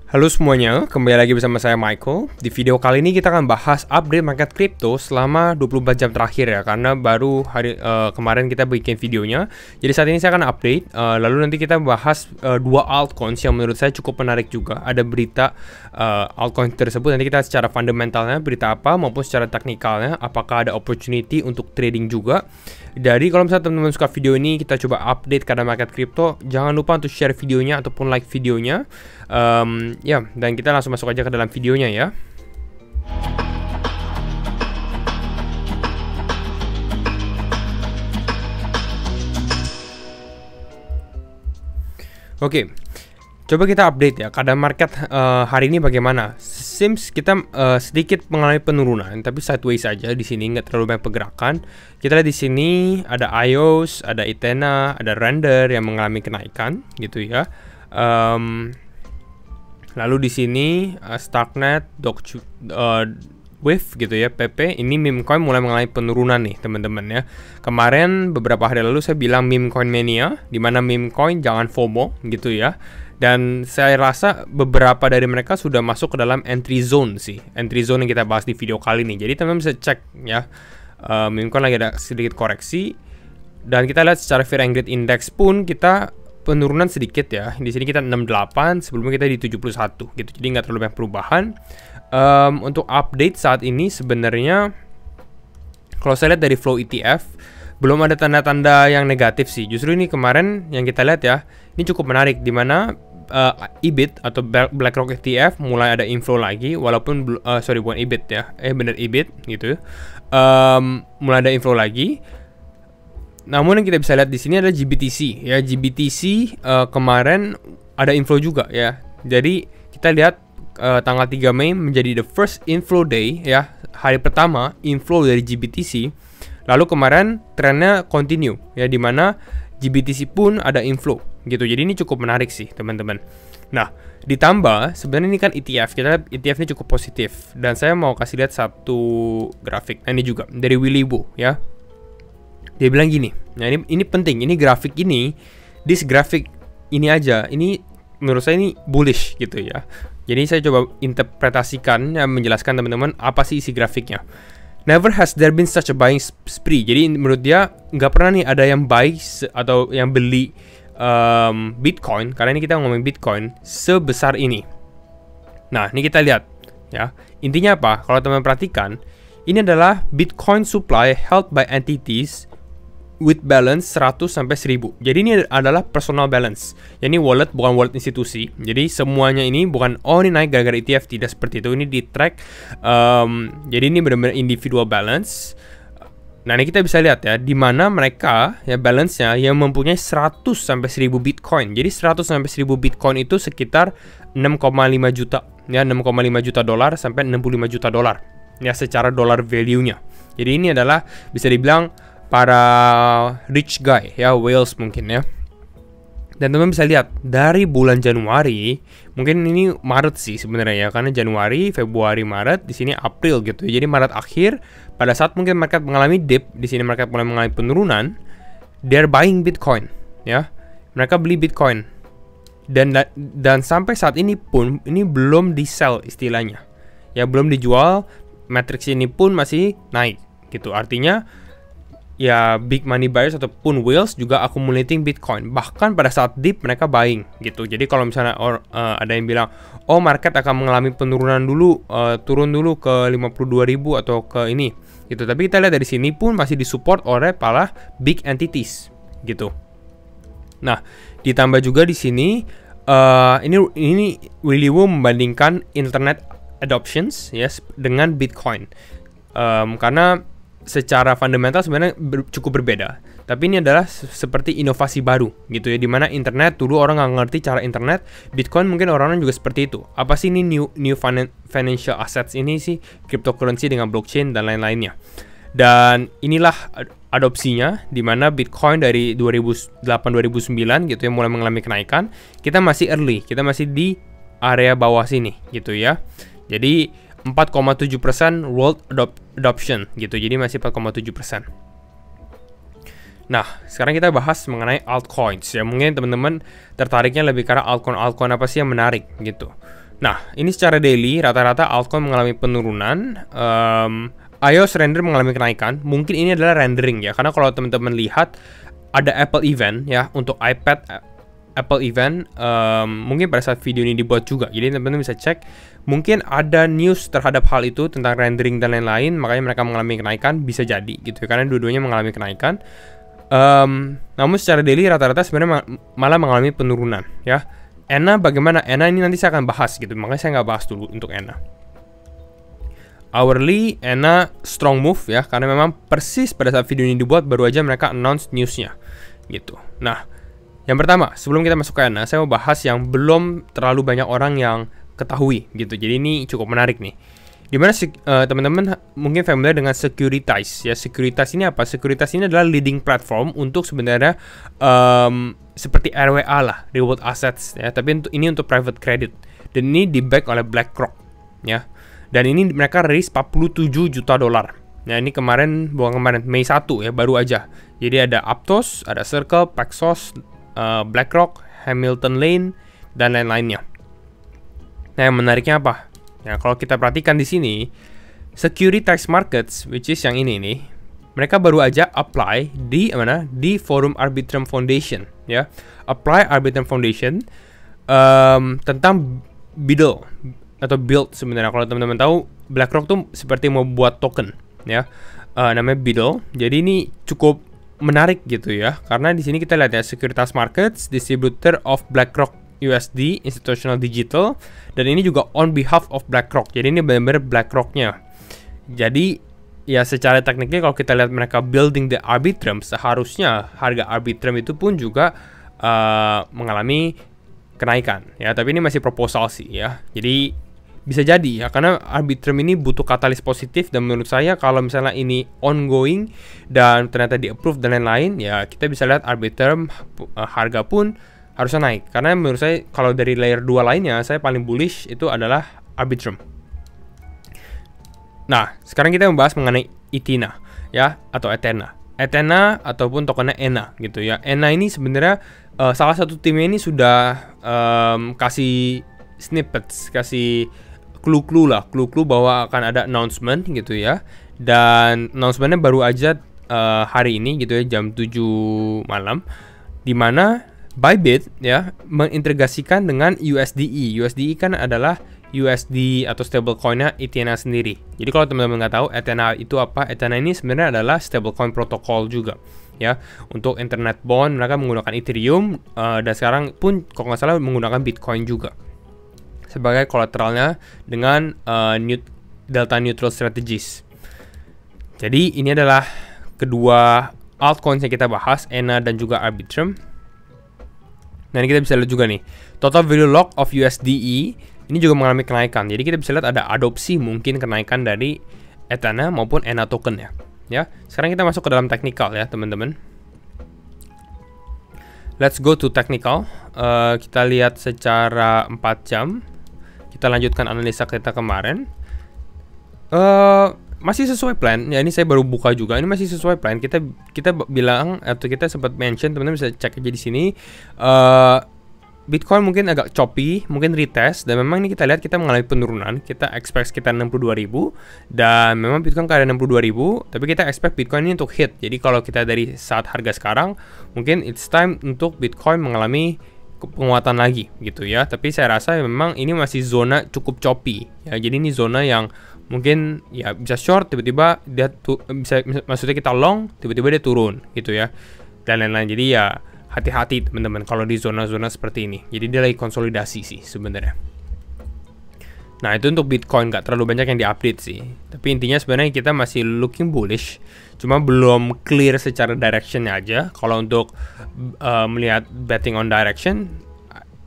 Halo semuanya, kembali lagi bersama saya Michael. Di video kali ini kita akan bahas update market crypto selama 24 jam terakhir ya, karena baru kemarin kita bikin videonya. Jadi saat ini saya akan update, lalu nanti kita bahas dua altcoins yang menurut saya cukup menarik juga. Ada berita altcoin tersebut, nanti kita secara fundamentalnya berita apa maupun secara teknikalnya, apakah ada opportunity untuk trading juga. Jadi kalau misalnya teman-teman suka video ini, kita coba update keadaan market crypto. Jangan lupa untuk share videonya ataupun like videonya. Ya, dan kita langsung masuk aja ke dalam videonya ya. Oke, coba kita update ya keadaan market hari ini bagaimana. Seems kita sedikit mengalami penurunan, tapi sideways saja di sini, nggak terlalu banyak pergerakan. Kita lihat di sini ada EOS, ada Ethena, ada Render yang mengalami kenaikan gitu ya. Lalu di sini Starknet, Wave gitu ya, PP. Ini meme coin mulai mengalami penurunan nih teman-teman ya. Kemarin beberapa hari lalu saya bilang meme coin mania, dimana meme coin jangan FOMO gitu ya. Dan saya rasa beberapa dari mereka sudah masuk ke dalam entry zone sih. Entry zone yang kita bahas di video kali ini. Jadi teman-teman bisa cek ya. Meme coin lagi ada sedikit koreksi. Dan kita lihat secara Fear and Greed Index pun kita penurunan sedikit ya. Di sini kita 68, sebelumnya kita di 71 gitu. Jadi nggak terlalu banyak perubahan. Untuk update saat ini sebenarnya kalau saya lihat dari flow ETF belum ada tanda-tanda yang negatif sih. Justru ini kemarin yang kita lihat ya, ini cukup menarik di mana EBIT atau BlackRock ETF mulai ada inflow lagi, walaupun sorry bukan EBIT ya, bener EBIT gitu. Mulai ada inflow lagi. Namun yang kita bisa lihat di sini adalah GBTC ya. GBTC kemarin ada inflow juga ya. Jadi kita lihat tanggal 3 Mei menjadi the first inflow day ya. Hari pertama inflow dari GBTC. Lalu kemarin trennya continue ya, dimana GBTC pun ada inflow gitu. Jadi ini cukup menarik sih teman-teman. Nah, ditambah sebenarnya ini kan ETF. Kita lihat ETF ini cukup positif. Dan saya mau kasih lihat satu grafik. Nah, ini juga dari Willy Woo ya. Dia bilang gini, nah ini penting, ini grafik ini, this grafik ini aja, ini menurut saya ini bullish gitu ya. Jadi saya coba interpretasikan, ya, menjelaskan teman-teman apa sih isi grafiknya. Never has there been such a buying spree. Jadi menurut dia nggak pernah nih ada yang buy atau yang beli Bitcoin, karena ini kita ngomongin Bitcoin sebesar ini. Nah ini kita lihat ya, intinya apa? Kalau teman perhatikan, ini adalah Bitcoin supply held by entities with balance 100 sampai 1000. Jadi ini adalah personal balance. Ya, ini wallet, bukan wallet institusi. Jadi semuanya ini bukan ini naik gara-gara ETF, tidak seperti itu. Ini di track. Jadi ini benar-benar individual balance. Nah, ini kita bisa lihat ya, di mana mereka ya balance-nya yang mempunyai 100 sampai 1000 Bitcoin. Jadi 100 sampai 1000 Bitcoin itu sekitar 6,5 juta ya, 6,5 juta dolar sampai 65 juta dolar. Ya, secara dollar value-nya. Jadi ini adalah bisa dibilang para rich guy ya, whales mungkin ya. Dan teman-teman bisa lihat dari bulan Januari, mungkin ini Maret sih sebenarnya ya, karena Januari, Februari, Maret, di sini April gitu. Jadi Maret akhir, pada saat mungkin market mengalami dip, di sini market mulai mengalami penurunan, they're buying Bitcoin ya. Mereka beli Bitcoin. Dan sampai saat ini pun ini belum di sell istilahnya. Ya, belum dijual. Matrix ini pun masih naik gitu. Artinya ya big money buyers ataupun whales juga accumulating Bitcoin. Bahkan pada saat dip mereka buying gitu. Jadi kalau misalnya ada yang bilang, oh market akan mengalami penurunan dulu, turun dulu ke 52.000 atau ke ini gitu. Tapi kita lihat dari sini pun masih disupport oleh para big entities gitu. Nah, ditambah juga di sini ini Willy Woo membandingkan internet adoptions yes dengan Bitcoin. Karena secara fundamental sebenarnya cukup berbeda. Tapi ini adalah seperti inovasi baru gitu ya, dimana internet dulu orang nggak ngerti cara internet, Bitcoin mungkin orang-orang juga seperti itu. Apa sih ini new financial assets ini sih, cryptocurrency dengan blockchain dan lain-lainnya. Dan inilah adopsinya, dimana Bitcoin dari 2008-2009 gitu ya mulai mengalami kenaikan. Kita masih early, kita masih di area bawah sini gitu ya. Jadi 4,7% world adoption gitu. Jadi masih 4,7%. Nah, sekarang kita bahas mengenai altcoins ya. Mungkin teman-teman tertariknya lebih karena altcoin apa sih yang menarik gitu. Nah, ini secara daily rata-rata altcoin mengalami penurunan. iOS render mengalami kenaikan. Mungkin ini adalah rendering ya, karena kalau teman-teman lihat ada Apple event ya untuk iPad Apple event, mungkin pada saat video ini dibuat juga. Jadi teman-teman bisa cek, mungkin ada news terhadap hal itu tentang rendering dan lain-lain, makanya mereka mengalami kenaikan, bisa jadi gitu ya, karena dua-duanya mengalami kenaikan. Namun secara daily rata-rata sebenarnya malah mengalami penurunan ya. ENA bagaimana? ENA ini nanti saya akan bahas gitu, makanya saya nggak bahas dulu untuk ENA. Hourly, ENA strong move ya, karena memang persis pada saat video ini dibuat baru aja mereka announce newsnya gitu. Nah, yang pertama sebelum kita masuk ke ENA, saya mau bahas yang belum terlalu banyak orang yang ketahui gitu. Jadi ini cukup menarik nih. Dimana teman-teman mungkin familiar dengan Securitize ya. Securitize ini apa? Securitize ini adalah leading platform untuk sebenarnya seperti RWA lah, reward assets ya. Tapi ini untuk private credit, dan ini di back oleh BlackRock ya. Dan ini mereka raise 47 juta dolar. Nah ini bukan kemarin, Mei 1 ya, baru aja. Jadi ada Aptos, ada Circle, Paxos, BlackRock, Hamilton Lane, dan lain-lainnya. Nah yang menariknya apa? Ya kalau kita perhatikan di sini, Securitize Markets, which is yang ini nih, mereka baru aja apply di mana? Di Forum Arbitrum Foundation ya. Apply Arbitrum Foundation tentang BUIDL atau build sebenarnya. Kalau teman-teman tahu, BlackRock tuh seperti mau buat token ya, namanya BUIDL. Jadi ini cukup menarik gitu ya, karena di sini kita lihat ya, Securitas Markets, distributor of BlackRock USD Institutional Digital, dan ini juga on behalf of BlackRock. Jadi ini benar-benar BlackRock-nya. Jadi ya secara tekniknya kalau kita lihat mereka building the Arbitrum, seharusnya harga Arbitrum itu pun juga mengalami kenaikan ya. Tapi ini masih proposal sih ya. Jadi bisa jadi ya, karena Arbitrum ini butuh katalis positif, dan menurut saya kalau misalnya ini ongoing dan ternyata di approve dan lain-lain ya, kita bisa lihat Arbitrum harga pun harusnya naik. Karena menurut saya kalau dari layer 2 lainnya, saya paling bullish itu adalah Arbitrum. Nah sekarang kita membahas mengenai Ethena ya, atau Ethena ataupun tokennya ENA gitu ya. ENA ini sebenarnya salah satu timnya ini sudah kasih snippets, kasih clue-clue bahwa akan ada announcement gitu ya. Dan announcementnya baru aja hari ini gitu ya, jam 7 malam, dimana Bybit ya mengintegrasikan dengan USDE. USDE kan adalah USD atau stablecoinnya Ethena sendiri. Jadi kalau teman-teman nggak tahu Ethena itu apa, Ethena ini sebenarnya adalah stablecoin protokol juga ya. Untuk internet bond mereka menggunakan Ethereum, dan sekarang pun kalau nggak salah menggunakan Bitcoin juga sebagai kolateralnya dengan delta neutral strategies. Jadi ini adalah kedua altcoins yang kita bahas, ENA dan juga Arbitrum. Nah ini kita bisa lihat juga nih, total value lock of USDE ini juga mengalami kenaikan. Jadi kita bisa lihat ada adopsi mungkin kenaikan dari Ethena maupun ENA token ya. Ya, sekarang kita masuk ke dalam technical ya teman-teman. Let's go to technical. Kita lihat secara 4 jam. Kita lanjutkan analisa kita kemarin. Masih sesuai plan. Ya ini saya baru buka juga. Ini masih sesuai plan. Kita bilang atau kita sempat mention, teman-teman bisa cek aja di sini. Bitcoin mungkin agak choppy, mungkin retest, dan memang ini kita lihat kita mengalami penurunan. Kita expect sekitar 62.000, dan memang Bitcoin ke 62.000, tapi kita expect Bitcoin ini untuk hit. Jadi kalau kita dari saat harga sekarang, mungkin it's time untuk Bitcoin mengalami penguatan lagi gitu ya. Tapi saya rasa memang ini masih zona cukup choppy ya. Jadi ini zona yang mungkin ya bisa short, tiba-tiba dia bisa, maksudnya kita long, tiba-tiba dia turun gitu ya, dan lain-lain. Jadi ya hati-hati teman-teman kalau di zona-zona seperti ini. Jadi dia lagi konsolidasi sih sebenarnya. Nah itu untuk Bitcoin, nggak terlalu banyak yang diupdate sih. Tapi intinya sebenarnya kita masih looking bullish, cuma belum clear secara directionnya aja. Kalau untuk melihat betting on direction,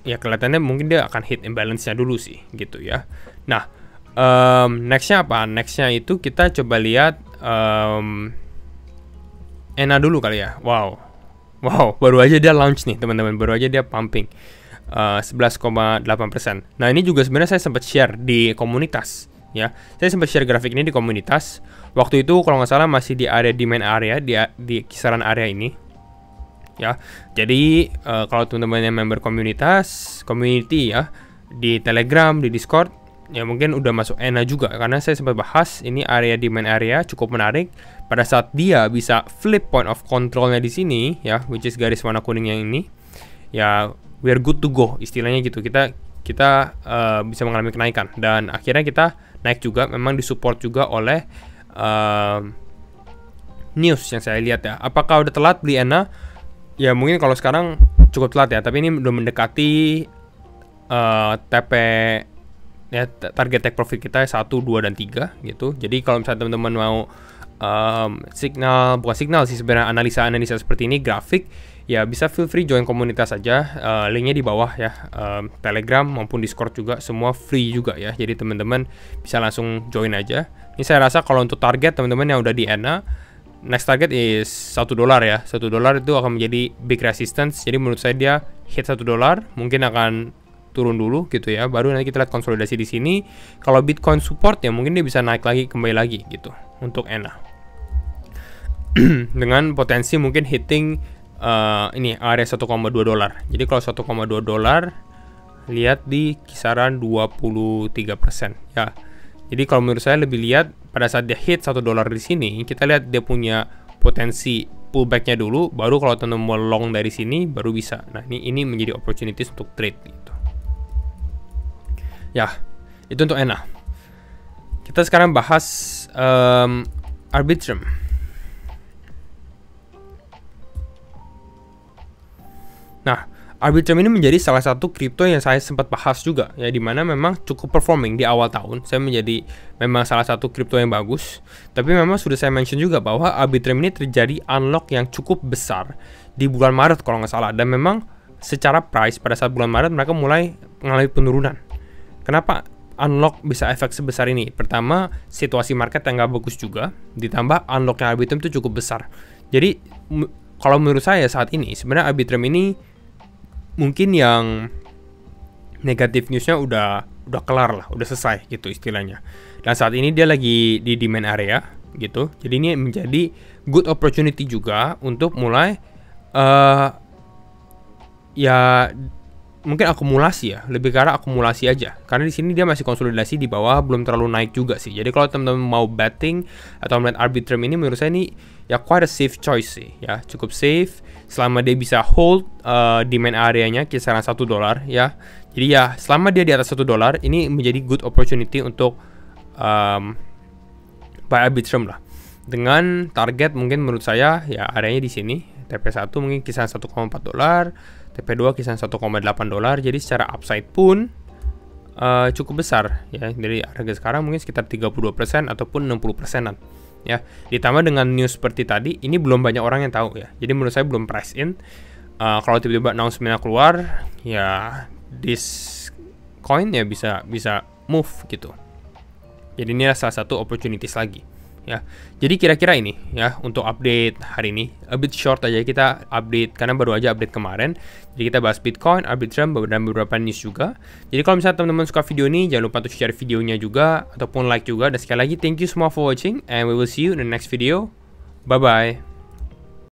ya kelihatannya mungkin dia akan hit imbalance-nya dulu sih gitu ya. Nah nextnya apa? Nextnya itu kita coba lihat ENA dulu kali ya. Wow, baru aja dia launch nih teman-teman, baru aja dia pumping 11,8%. Nah ini juga sebenarnya saya sempat share di komunitas ya. Saya sempat share grafik ini di komunitas. Waktu itu kalau nggak salah masih di area demand area, di kisaran area ini ya. Jadi kalau teman-teman yang member community ya, di Telegram, di Discord, ya mungkin udah masuk ENA juga, karena saya sempat bahas ini area demand area cukup menarik. Pada saat dia bisa flip point of controlnya di sini ya, which is garis warna kuning yang ini, ya we are good to go istilahnya gitu. Kita bisa mengalami kenaikan dan akhirnya kita naik juga, memang disupport juga oleh news yang saya lihat ya. Apakah udah telat beli ENA? Ya mungkin kalau sekarang cukup telat ya, tapi ini udah mendekati TP ya, target take profit kita 1, 2, dan 3 gitu. Jadi kalau misalnya teman-teman mau bukan signal sih sebenarnya, analisa seperti ini, grafik, ya bisa feel free join komunitas aja. Linknya di bawah ya, Telegram maupun Discord juga semua free juga ya. Jadi teman-teman bisa langsung join aja. Ini saya rasa kalau untuk target teman-teman yang udah di ENA, next target is $1 ya. $1 itu akan menjadi big resistance. Jadi menurut saya dia hit $1 mungkin akan turun dulu gitu ya. Baru nanti kita lihat konsolidasi di sini. Kalau Bitcoin support ya mungkin dia bisa naik lagi, kembali lagi gitu untuk ENA. Dengan potensi mungkin hitting ini area $1,2. Jadi kalau $1,2 lihat di kisaran 23% ya. Jadi kalau menurut saya lebih lihat pada saat dia hit $1 di sini, kita lihat dia punya potensi pullbacknya dulu, baru kalau teman-teman mau long dari sini baru bisa. Nah ini menjadi opportunities untuk trade gitu. Ya itu untuk ENA. Kita sekarang bahas Arbitrum. Nah, Arbitrum ini menjadi salah satu kripto yang saya sempat bahas juga ya, dimana memang cukup performing di awal tahun. Saya menjadi memang salah satu kripto yang bagus. Tapi memang sudah saya mention juga bahwa Arbitrum ini terjadi unlock yang cukup besar di bulan Maret kalau nggak salah. Dan memang secara price pada saat bulan Maret mereka mulai mengalami penurunan. Kenapa unlock bisa efek sebesar ini? Pertama, situasi market yang nggak bagus juga, ditambah unlocknya Arbitrum itu cukup besar. Jadi kalau menurut saya saat ini sebenarnya Arbitrum ini mungkin yang negatif newsnya udah kelar lah, udah selesai gitu istilahnya. Dan saat ini dia lagi di demand area gitu. Jadi ini menjadi good opportunity juga untuk mulai ya mungkin akumulasi ya, lebih ke arah akumulasi aja. Karena di sini dia masih konsolidasi di bawah, belum terlalu naik juga sih. Jadi kalau teman-teman mau betting atau melihat Arbitrum ini, menurut saya ini ya quite a safe choice sih ya, cukup safe selama dia bisa hold demand areanya kisaran $1 ya. Jadi ya selama dia di atas $1 ini menjadi good opportunity untuk buy Arbitrum lah. Dengan target mungkin menurut saya ya areanya di sini, TP1 mungkin kisaran $1,4, TP2 kisaran $1,8. Jadi secara upside pun cukup besar ya. Dari harga sekarang mungkin sekitar 32% ataupun 60%-an ya. Ditambah dengan news seperti tadi, ini belum banyak orang yang tahu ya. Jadi menurut saya belum price in. Kalau tiba-tiba announcement keluar, ya this coin ya bisa move gitu. Jadi ini salah satu opportunities lagi ya. Jadi kira-kira ini ya untuk update hari ini. A bit short aja kita update karena baru aja update kemarin. Jadi kita bahas Bitcoin, Arbitrum, dan beberapa news juga. Jadi kalau misalnya teman-teman suka video ini, jangan lupa untuk share videonya juga ataupun like juga. Dan sekali lagi thank you semua for watching and we will see you in the next video. Bye bye.